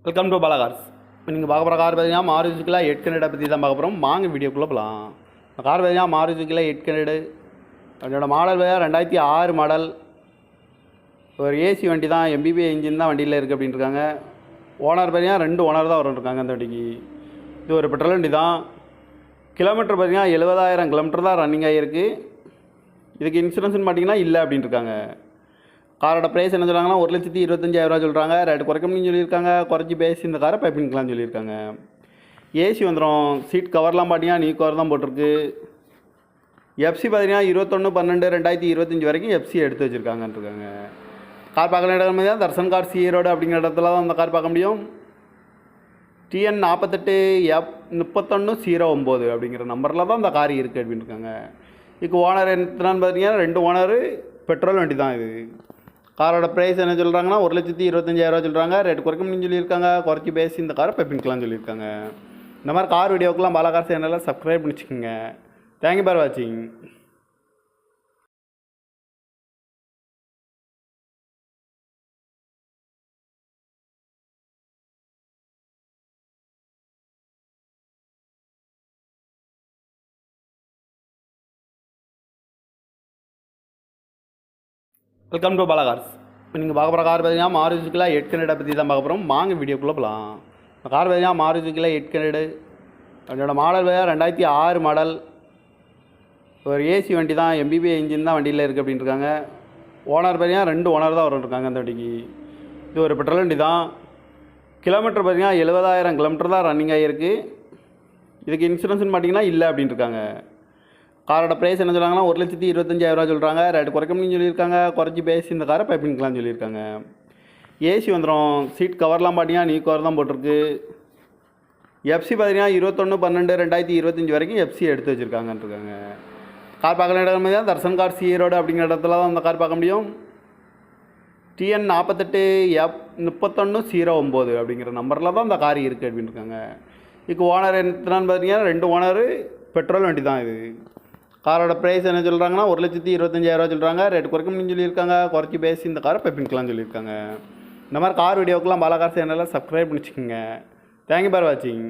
Welcome to Balakars. இப்போ நீங்கள் பார்க்க போகிற கார் பார்த்தீங்கன்னா மாருதிக்குள்ள 8 கனடா பற்றி தான் பார்க்க போகிறோம். வாங்க வீடியோக்குள்ளே போகலாம். இந்த கார் பார்த்தீங்கன்னா மாருதிக்குள்ள 8 கனடு அதோட மாடல் பார்த்தீங்கன்னா 2006 மாடல். ஒரு ஏசி வண்டி தான், எம்பிபி இன்ஜின் தான் வண்டியில் இருக்குது அப்படின்னு இருக்காங்க. ஓனர் பார்த்தீங்கன்னா 2 ஓனர் தான் இருக்காங்க அந்த வண்டிக்கு. இது ஒரு பெட்ரோல் வண்டி தான். கிலோமீட்டர் பார்த்தீங்கன்னா 70,000 கிலோமீட்டர் தான் ரன்னிங் ஆகிருக்கு. இதுக்கு இன்சூரன்ஸ்னு பார்த்தீங்கன்னா இல்லை அப்படின்னு இருக்காங்க. காரோட ப்ரைஸ் என்ன சொல்கிறாங்கன்னா 1,25,000 சொல்கிறாங்க. ரேட்டு குறைக்கணும்னு சொல்லியிருக்காங்க. குறைச்சி பேசி இந்த காரை பைப்பிங்கலாம் சொல்லியிருக்காங்க. ஏசி வந்துடும். சீட் கவர்லாம் பார்த்தீங்கன்னா நியூ கவர் தான் போட்டிருக்கு. எஃப்சி பார்த்தீங்கன்னா 21/12/2025 வரைக்கும் எஃப்சி எடுத்து வச்சுருக்காங்கன்ட்ருக்காங்க. கார் பார்க்குற இடம் தான் தர்சன் கார் சி ரோடு அப்படிங்கிற இடத்துல தான் அந்த கார் பார்க்க முடியும். TN 48F3109 அப்படிங்கிற நம்பரில் தான் இந்த கார் இருக்குது அப்படின்னு இருக்காங்க. இதுக்கு ஓனர் எத்தனான்னு பார்த்தீங்கன்னா 2 ஓனரு. பெட்ரோல் வண்டி தான் இது. காரோட ப்ரைஸ் என்ன சொல்கிறாங்கன்னா 1,25,000 சொல்கிறாங்க. ரேட்டு குறைக்கணும்னு சொல்லியிருக்காங்க. குறைச்சி பேசி இந்த காரை பைப்பிங்கலாம் சொல்லியிருக்காங்க. இந்த மாதிரி கார் வீடியோக்கெலாம் பாலகார் சேனலில் சப்ஸ்கிரைப் பண்ணிச்சுக்கோங்க. தேங்க்யூ ஃபார் வாட்சிங். Welcome to Balakars. இப்போ நீங்கள் பார்க்க போகிற கார் பார்த்தீங்கன்னா மாருதிக்குள்ள 8 கனடா பற்றி தான் பார்க்க போகிறோம். வாங்க வீடியோக்குள்ளே போகலாம். இந்த கார் பார்த்தீங்கன்னா மாருதிக்குள்ள 8 கனடு அதோட மாடல் பார்த்தீங்கன்னா 2006 மாடல். ஒரு ஏசி வண்டி தான், எம்பிபி இன்ஜின் தான் வண்டியில் இருக்குது அப்படின்னு இருக்காங்க. ஓனர் பார்த்தீங்கன்னா 2 ஓனர் தான் இருக்காங்க அந்த வண்டிக்கு. இது ஒரு பெட்ரோல் வண்டி தான். கிலோமீட்டர் பார்த்தீங்கன்னா 70,000 கிலோமீட்டர் தான் ரன்னிங் ஆகிருக்கு. இதுக்கு இன்சூரன்ஸ்னு பார்த்தீங்கன்னா இல்லை அப்படின்னு இருக்காங்க. காரோட ப்ரைஸ் என்ன சொல்கிறாங்கன்னா 1,25,000 சொல்கிறாங்க. ரேட்டு குறைக்கணும்னு சொல்லியிருக்காங்க. குறைச்சி பேசி இந்த காரை பைப்பிங்கலாம் சொல்லியிருக்காங்க. ஏசி வந்துடும். சீட் கவர்லாம் பார்த்தீங்கன்னா நியூ கவர் தான் போட்டிருக்கு. எஃப்சி பார்த்தீங்கன்னா 21/12/2025 வரைக்கும் எஃப்சி எடுத்து வச்சுருக்காங்கன்ட்ருக்காங்க. கார் பார்க்குற இடம் தான் தர்சன் கார் சி ரோடு அப்படிங்கிற இடத்துல தான் அந்த கார் பார்க்க முடியும். TN 48F3109 அப்படிங்கிற நம்பரில் தான் இந்த கார் இருக்குது அப்படின்னு இருக்காங்க. இதுக்கு ஓனர் எத்தனான்னு பார்த்தீங்கன்னா 2 ஓனரு. பெட்ரோல் வண்டி தான் இது. காரோட ப்ரைஸ் என்ன சொல்கிறாங்கன்னா 1,25,000 சொல்கிறாங்க. ரேட்டு குறைக்கணும்னு சொல்லியிருக்காங்க. குறைச்சி பேசி இந்த காரை பைப்பிங்கலாம் சொல்லியிருக்காங்க. இந்த மாதிரி கார் வீடியோக்கெலாம் பாலகார் சேனலில் சப்ஸ்கிரைப் பண்ணிச்சுக்கோங்க. தேங்க்யூ ஃபார் வாட்சிங்.